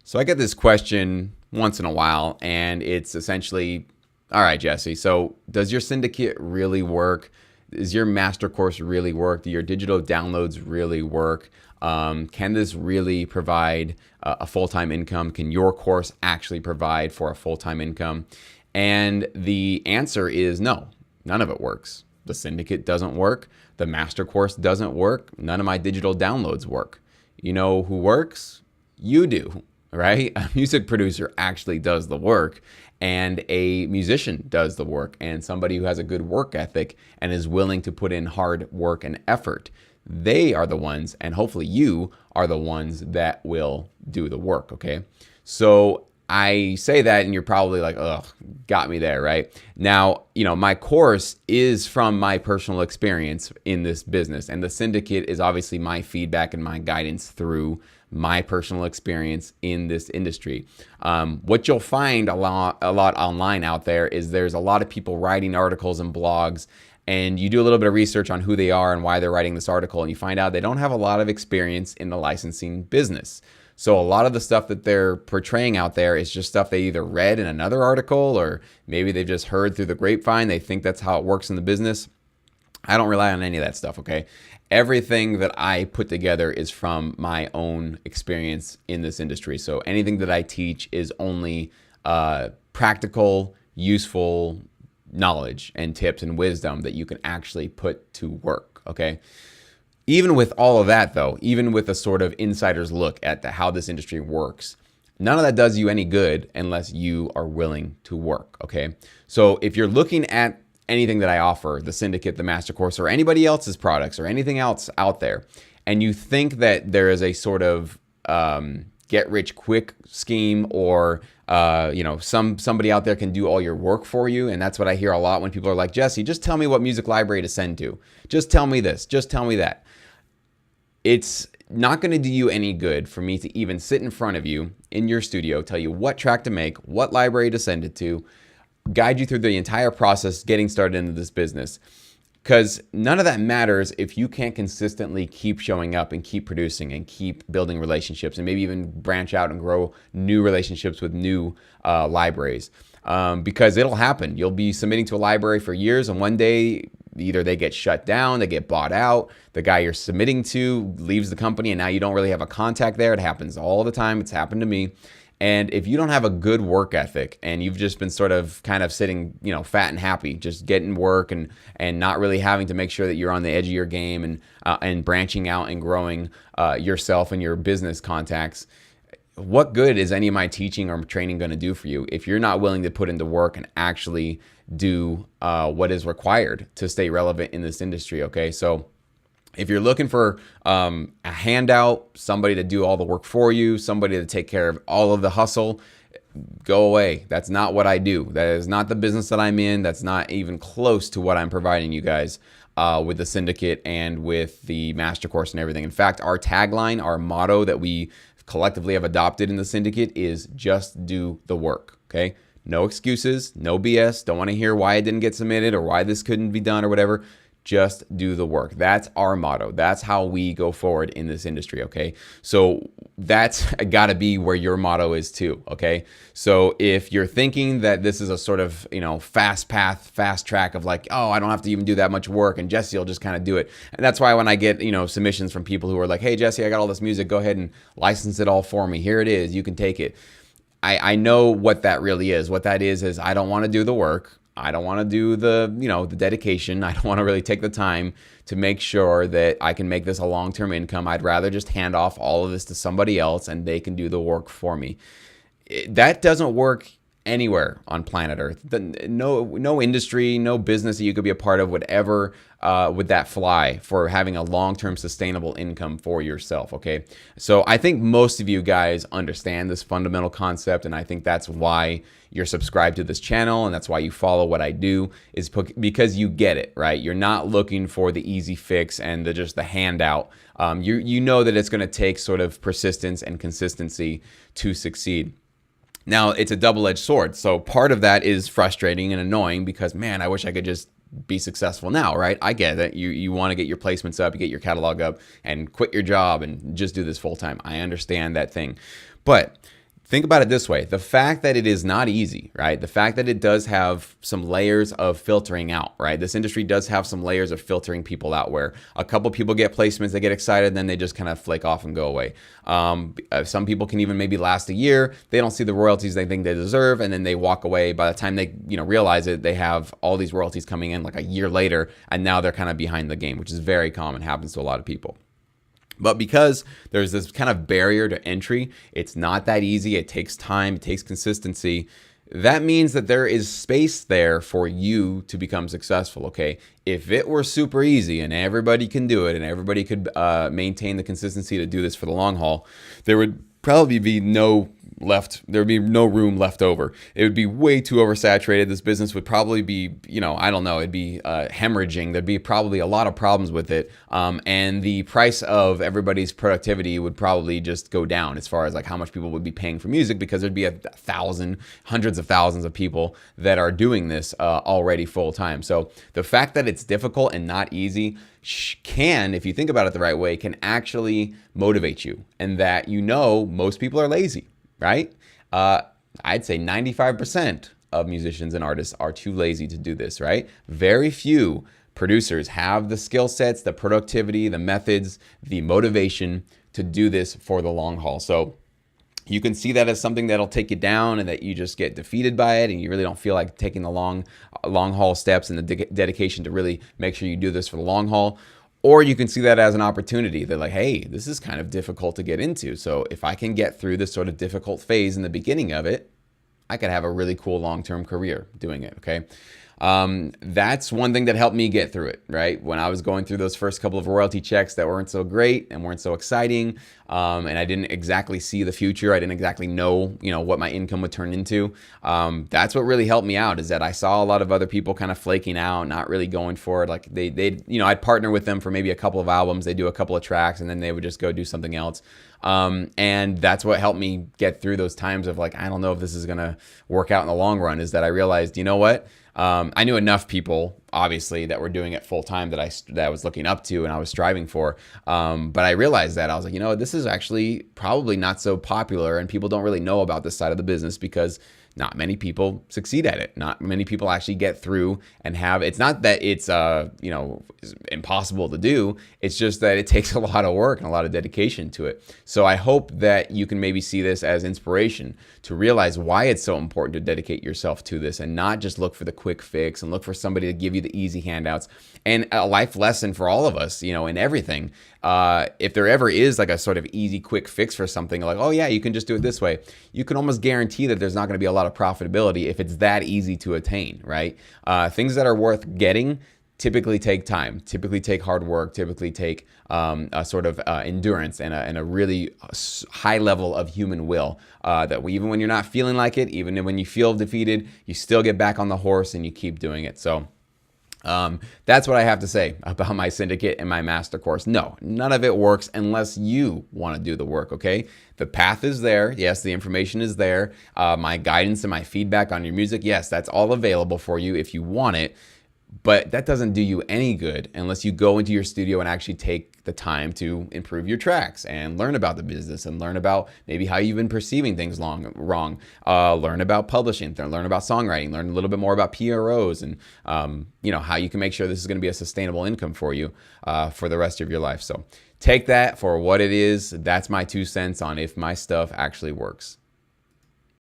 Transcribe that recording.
So I get this question once in a while, and it's essentially, all right, Jesse, so does your syndicate really work? Does your master course really work? Do your digital downloads really work? Can this really provide a full-time income? Can your course actually provide for a full-time income? And the answer is no, none of it works. The syndicate doesn't work. The master course doesn't work. None of my digital downloads work. You know who works? You do, right? A music producer actually does the work, and a musician does the work, and somebody who has a good work ethic and is willing to put in hard work and effort. They are the ones, and hopefully you are the ones that will do the work, okay? So I say that and you're probably like, ugh, got me there, right? Now, my course is from my personal experience in this business, and the syndicate is obviously my feedback and my guidance through my personal experience in this industry. What you'll find a lot online out there is there's a lot of people writing articles and blogs, and you do a little bit of research on who they are and why they're writing this article, and you find out they don't have a lot of experience in the licensing business. So a lot of the stuff that they're portraying out there is just stuff they either read in another article, or maybe they've just heard through the grapevine. They think that's how it works in the business. I don't rely on any of that stuff, okay? Everything that I put together is from my own experience in this industry. So anything that I teach is only practical, useful knowledge and tips and wisdom that you can actually put to work, okay? Even with all of that, though, even with a sort of insider's look at how this industry works, none of that does you any good unless you are willing to work, okay? So if you're looking at anything that I offer, the syndicate, the master course, or anybody else's products or anything else out there, and you think that there is a sort of get rich quick scheme, or somebody out there can do all your work for you, and that's what I hear a lot when people are like, Jesse, just tell me what music library to send to. Just tell me this. Just tell me that. It's not going to do you any good for me to even sit in front of you in your studio, tell you what track to make, what library to send it to, guide you through the entire process getting started into this business. Because none of that matters if you can't consistently keep showing up and keep producing and keep building relationships, and maybe even branch out and grow new relationships with new libraries. Because it'll happen. You'll be submitting to a library for years, and one day either they get shut down, they get bought out, the guy you're submitting to leaves the company, and now you don't really have a contact there. It happens all the time. It's happened to me. And if you don't have a good work ethic and you've just been sort of kind of sitting, fat and happy, just getting work and not really having to make sure that you're on the edge of your game and branching out and growing yourself and your business contacts, what good is any of my teaching or training going to do for you if you're not willing to put into work and actually do what is required to stay relevant in this industry, okay? So if you're looking for a handout, somebody to do all the work for you, somebody to take care of all of the hustle, go away. That's not what I do. That is not the business that I'm in. That's not even close to what I'm providing you guys with the syndicate and with the master course and everything. In fact, our tagline, our motto that we collectively have adopted in the syndicate is just do the work, okay? No excuses, no BS. Don't want to hear why it didn't get submitted or why this couldn't be done or whatever. Just do the work. That's our motto. That's how we go forward in this industry, okay? So that's got to be where your motto is too, okay? So if you're thinking that this is a sort of, fast path, fast track of like, oh, I don't have to even do that much work and Jesse will just kind of do it. And that's why when I get, submissions from people who are like, hey, Jesse, I got all this music. Go ahead and license it all for me. Here it is. You can take it. I know what that really is. What that is I don't want to do the work. I don't want to do the dedication. I don't want to really take the time to make sure that I can make this a long-term income. I'd rather just hand off all of this to somebody else and they can do the work for me. That doesn't work anywhere on planet Earth. No industry, no business that you could be a part of would ever would that fly for having a long-term sustainable income for yourself, okay? So I think most of you guys understand this fundamental concept, and I think that's why you're subscribed to this channel, and that's why you follow what I do, is because you get it, right? You're not looking for the easy fix and just the handout. You know that it's going to take sort of persistence and consistency to succeed. Now, it's a double-edged sword. So part of that is frustrating and annoying because, man, I wish I could just be successful now, right? I get it. You want to get your placements up, you get your catalog up, and quit your job and just do this full-time. I understand that thing. But Think about it this way. The fact that it is not easy, right? The fact that it does have some layers of filtering out, right? This industry does have some layers of filtering people out where a couple people get placements, they get excited, and then they just kind of flake off and go away. Some people can even maybe last a year. They don't see the royalties they think they deserve, and then they walk away. By the time they realize it, they have all these royalties coming in like a year later, and now they're kind of behind the game, which is very common, happens to a lot of people. But because there's this kind of barrier to entry, it's not that easy. It takes time, it takes consistency. That means that there is space there for you to become successful, okay? If it were super easy and everybody can do it and everybody could maintain the consistency to do this for the long haul, there would probably be no room left over. It would be way too oversaturated. This business would probably be, I don't know, it'd be hemorrhaging. There'd be probably a lot of problems with it. And the price of everybody's productivity would probably just go down as far as like how much people would be paying for music, because there'd be hundreds of thousands of people that are doing this already full time. So the fact that it's difficult and not easy can, if you think about it the right way, can actually motivate you, and that most people are lazy, right? I'd say 95% of musicians and artists are too lazy to do this, right? Very few producers have the skill sets, the productivity, the methods, the motivation to do this for the long haul. So you can see that as something that'll take you down and that you just get defeated by it and you really don't feel like taking the long haul steps and the dedication to really make sure you do this for the long haul. Or you can see that as an opportunity. They're like, hey, this is kind of difficult to get into. So if I can get through this sort of difficult phase in the beginning of it, I could have a really cool long-term career doing it, okay? That's one thing that helped me get through it, right? When I was going through those first couple of royalty checks that weren't so great and weren't so exciting, and I didn't exactly see the future, I didn't exactly know, what my income would turn into. That's what really helped me out, is that I saw a lot of other people kind of flaking out, not really going for it. Like I'd partner with them for maybe a couple of albums, they do a couple of tracks, and then they would just go do something else. And that's what helped me get through those times of like, I don't know if this is going to work out in the long run, is that I realized, you know what? I knew enough people, obviously, that were doing it full time that I was looking up to and I was striving for. But I realized that I was like, this is actually probably not so popular, and people don't really know about this side of the business because not many people succeed at it. Not many people actually get through and have. It's not that it's impossible to do. It's just that it takes a lot of work and a lot of dedication to it. So I hope that you can maybe see this as inspiration to realize why it's so important to dedicate yourself to this and not just look for the quick fix and look for somebody to give you the easy handouts. And a life lesson for all of us, in everything. If there ever is like a sort of easy, quick fix for something, like, oh yeah, you can just do it this way, you can almost guarantee that there's not going to be a lot of profitability if it's that easy to attain, right? Things that are worth getting typically take time, typically take hard work, typically take a sort of endurance and a really high level of human will, even when you're not feeling like it, even when you feel defeated, you still get back on the horse and you keep doing it. So that's what I have to say about my syndicate and my master course. No, none of it works unless you want to do the work, okay? The path is there. Yes, the information is there. My guidance and my feedback on your music, yes, that's all available for you if you want it. But that doesn't do you any good unless you go into your studio and actually take the time to improve your tracks and learn about the business and learn about maybe how you've been perceiving things wrong. Learn about publishing, learn about songwriting, learn a little bit more about PROs and how you can make sure this is going to be a sustainable income for you for the rest of your life. So take that for what it is. That's my 2 cents on if my stuff actually works.